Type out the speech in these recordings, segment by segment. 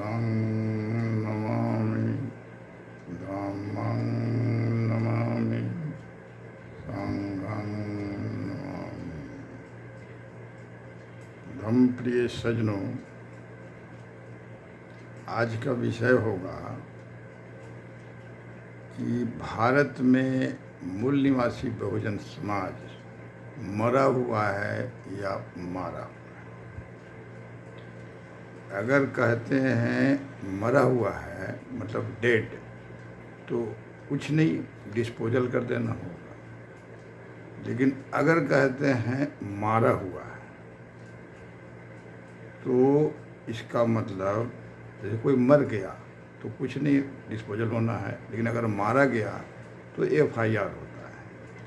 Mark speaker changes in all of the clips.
Speaker 1: बुद्धं नमामि धम्मं नमामि संघं नमामि। धम्म प्रिय सज्जनों, आज का विषय होगा कि भारत में मूल निवासी बहुजन समाज मरा हुआ है या मारा हुआ है। अगर कहते हैं मरा हुआ है मतलब डेड, तो कुछ नहीं, डिस्पोजल कर देना होगा। लेकिन अगर कहते हैं मारा हुआ है तो इसका मतलब जैसे कोई मर गया तो कुछ नहीं, डिस्पोजल होना है। लेकिन अगर मारा गया तो FIR होता है,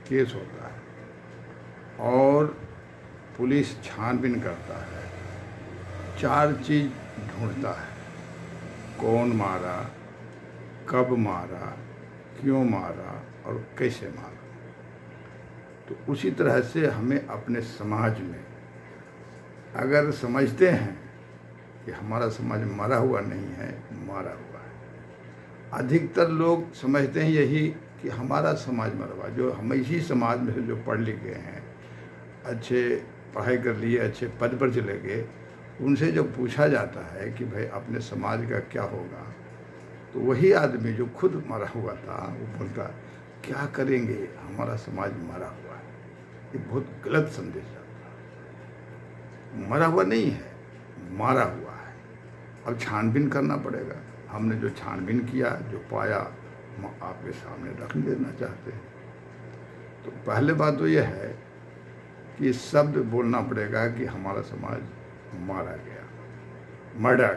Speaker 1: केस होता है और पुलिस छानबीन करता है। 4 चीज़ ढूंढता है: कौन मारा, कब मारा, क्यों मारा और कैसे मारा। तो उसी तरह से हमें अपने समाज में अगर समझते हैं कि हमारा समाज मरा हुआ नहीं है, मारा हुआ है। अधिकतर लोग समझते हैं यही कि हमारा समाज मरा हुआ। जो हम इसी समाज में से जो पढ़ लिख गए हैं, अच्छे पढ़ाई कर लिए, अच्छे पद पर चले गए, उनसे जब पूछा जाता है कि भाई अपने समाज का क्या होगा, तो वही आदमी जो खुद मरा हुआ था वो बोलता क्या करेंगे, हमारा समाज मरा हुआ है। ये बहुत गलत संदेश आता है। मरा हुआ नहीं है, मारा हुआ है। अब छानबीन करना पड़ेगा। हमने जो छानबीन किया, जो पाया, हम आपके सामने रख देना चाहते हैं। तो पहले बात तो यह है कि शब्द बोलना पड़ेगा कि हमारा समाज मारा गया, मर्डर,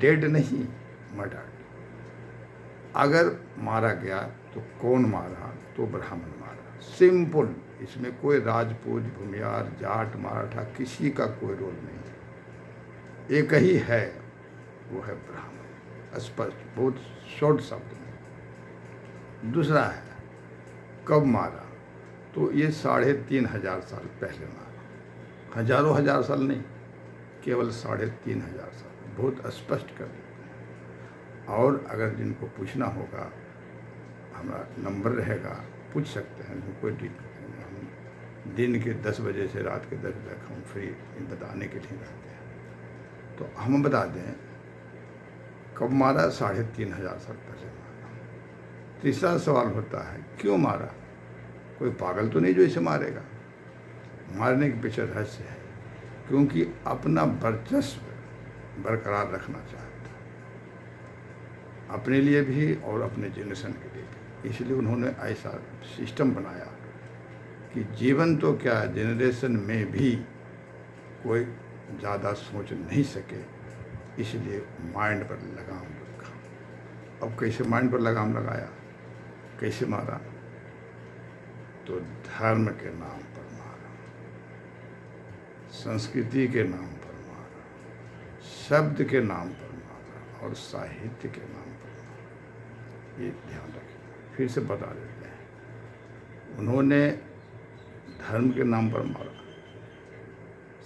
Speaker 1: डेड नहीं, मर्डर। अगर मारा गया तो कौन मारा, तो ब्राह्मण मारा। सिंपल, इसमें कोई राजपूत, भूमियार, जाट, मराठा किसी का कोई रोल नहीं है। एक ही है, वो है ब्राह्मण। स्पष्ट, बहुत शॉर्ट शब्द में। दूसरा है कब मारा, तो ये 3500 साल पहले मारा। हजारों हजार साल नहीं, केवल 3500 साल। बहुत स्पष्ट कर देते हैं। और अगर जिनको पूछना होगा, हमारा नंबर रहेगा, पूछ सकते हैं। कोई हम दिन के 10 बजे से रात के 10 बजे तक हम फ्री बताने के लिए रहते हैं। तो हम बता दें कब मारा, 3500 साल पहले मारा। तीसरा सवाल होता है क्यों मारा। कोई पागल तो नहीं जो इसे मारेगा। मारने के पीछे रहस्य है, क्योंकि अपना वर्चस्व बरकरार रखना चाहता है, अपने लिए भी और अपने जनरेशन के लिए भी। इसलिए उन्होंने ऐसा सिस्टम बनाया कि जीवन तो क्या, जनरेशन में भी कोई ज़्यादा सोच नहीं सके, इसलिए माइंड पर लगाम रखा। अब कैसे माइंड पर लगाम लगाया, कैसे मारा, तो धर्म के नाम पर मारा, संस्कृति के नाम पर मारा, शब्द के नाम पर मारा और साहित्य के नाम पर मारा। ये ध्यान रखें। फिर से बता देते हैं, उन्होंने धर्म के नाम पर मारा,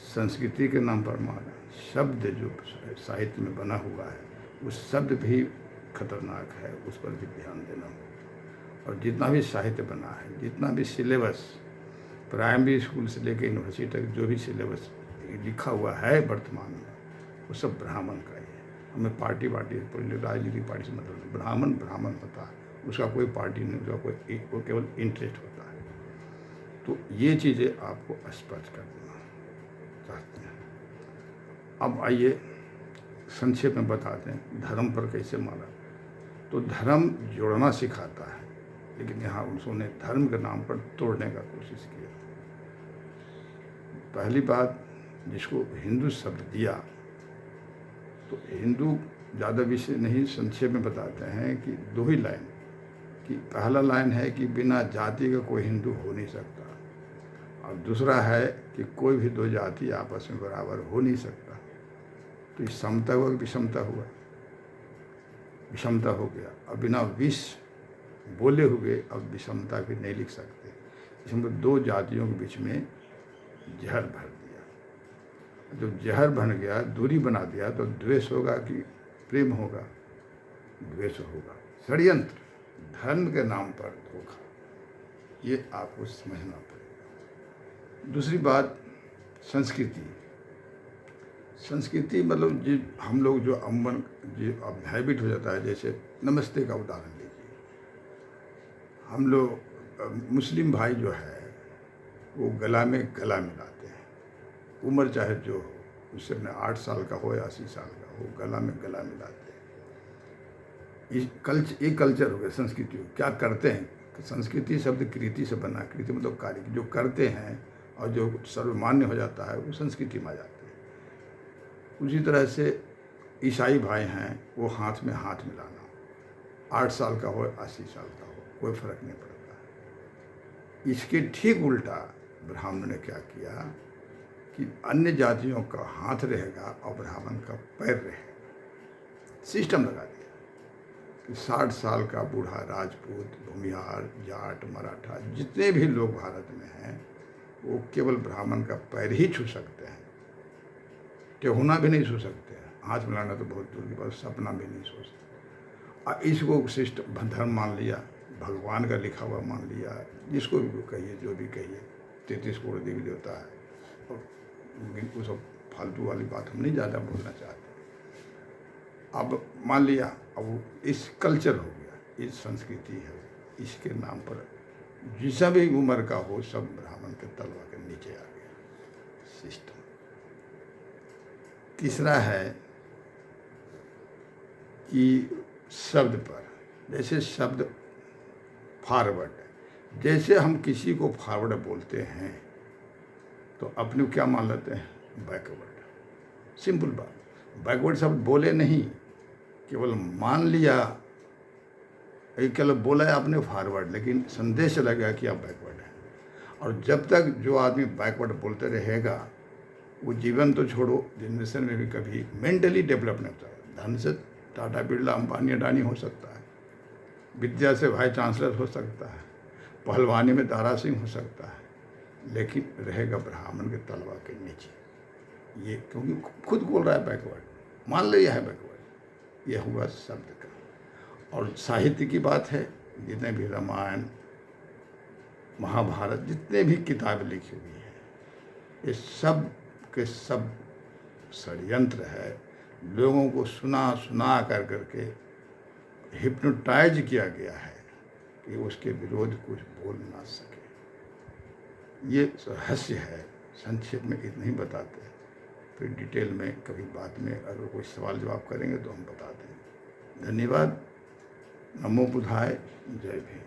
Speaker 1: संस्कृति के नाम पर मारा, शब्द जो साहित्य में बना हुआ है उस शब्द भी खतरनाक है, उस पर भी ध्यान देना होगा। और जितना भी साहित्य बना है, जितना भी सिलेबस, प्राइमरी स्कूल से लेकर यूनिवर्सिटी तक जो भी सिलेबस लिखा हुआ है वर्तमान में, वो सब ब्राह्मण का ही है। हमें पार्टी राजनीतिक पार्टी से मतलब नहीं। ब्राह्मण ब्राह्मण होता है, उसका कोई पार्टी नहीं, उसका कोई, वो केवल इंटरेस्ट होता है। तो ये चीज़ें आपको स्पष्ट कर देना चाहते हैं। अब आइए संक्षेप में बताते हैं धर्म पर कैसे मारा। तो धर्म जोड़ना सिखाता है, लेकिन यहाँ उन्होंने धर्म के नाम पर तोड़ने का कोशिश किया। पहली बात, जिसको हिंदू शब्द दिया, तो हिंदू ज़्यादा विषय नहीं, संक्षेप में बताते हैं कि 2 ही लाइन कि पहला लाइन है कि बिना जाति का कोई हिंदू हो नहीं सकता, और दूसरा है कि कोई भी 2 जाति आपस में बराबर हो नहीं सकता। तो इस समता हुआ, विषमता हुआ, विषमता हो गया। अब बिना विष बोले हुए अब विषमता भी नहीं लिख सकते। इसमें 2 जातियों के बीच में जहर भर दिया। जब जहर बन गया, दूरी बना दिया, तो द्वेष होगा कि प्रेम होगा? द्वेष होगा। षड्यंत्र, धर्म के नाम पर धोखा, ये आपको समझना पड़ेगा। दूसरी बात, संस्कृति। संस्कृति मतलब जो हम लोग जो अमन जो अब हैबिट हो जाता है, जैसे नमस्ते का उदाहरण लीजिए। हम लोग मुस्लिम भाई जो है वो गला में गला मिलाते हैं, उम्र चाहे जो हो, उससे अपने 8 साल का हो या 80 साल का हो, गला में गला मिलाते हैं। एक कल्चर हो गया, संस्कृति हो। क्या करते हैं? संस्कृति शब्द कृति से बना, कृति मतलब कार्य, जो करते हैं और जो सर्वमान्य हो जाता है वो संस्कृति में आ जाती है। उसी तरह से ईसाई भाई हैं, वो हाथ में हाथ मिलाना, 8 साल का हो 80 साल का हो, कोई फर्क नहीं पड़ता। इसके ठीक उल्टा ब्राह्मण ने क्या किया कि अन्य जातियों का हाथ रहेगा और ब्राह्मण का पैर रहेगा। सिस्टम लगा दिया कि 60 साल का बूढ़ा राजपूत, भूमिहार, जाट, मराठा, जितने भी लोग भारत में हैं, वो केवल ब्राह्मण का पैर ही छू सकते हैं, टेहुना भी नहीं छू सकते हैं। हाथ मिलाना तो बहुत दूर की बात, सपना भी नहीं सोच सकते। और इसको सिस्टम धर्म मान लिया, भगवान का लिखा हुआ मान लिया, जिसको भी कहिए, जो भी कहिए, 33 करोड़ देवी देवता है, और वो सब फालतू वाली बात हम नहीं ज़्यादा बोलना चाहते। अब मान लिया, अब वो इस कल्चर हो गया, इस संस्कृति है, इसके नाम पर जिसा भी उम्र का हो सब ब्राह्मण के तलवा के नीचे आ गया सिस्टम। तीसरा है कि शब्द पर, जैसे शब्द फॉरवर्ड, जैसे हम किसी को फॉरवर्ड बोलते हैं तो अपने क्या मान लेते हैं? बैकवर्ड। सिंपल बात, बैकवर्ड शब्द बोले नहीं, केवल मान लिया, केवल बोला है आपने फॉरवर्ड, लेकिन संदेश चला गया कि आप बैकवर्ड हैं। और जब तक जो आदमी बैकवर्ड बोलते रहेगा, वो जीवन तो छोड़ो, जनरेशन में भी कभी मेंटली डेवलप नहीं होता। धन से टाटा, बिरला, अंबानी, अडानी हो सकता है, विद्या से वाइस चांसलर हो सकता है, पहलवानी में दारा सिंह हो सकता है, लेकिन रहेगा ब्राह्मण के तलवा के नीचे। ये क्योंकि खुद बोल रहा है बैकवर्ड, मान लिया है बैकवर्ड। यह हुआ शब्द का। और साहित्य की बात है, जितने भी रामायण, महाभारत, जितने भी किताबें लिखी हुई हैं, ये सब के सब षड्यंत्र है। लोगों को सुना कर करके हिप्नोटाइज किया गया है कि उसके विरोध कुछ बोल ना सके। ये रहस्य है, संक्षेप में इतना ही बताते हैं, फिर डिटेल में कभी बाद में अगर कोई सवाल जवाब करेंगे तो हम बता देंगे। धन्यवाद। नमो बुद्धाय। जय भीम।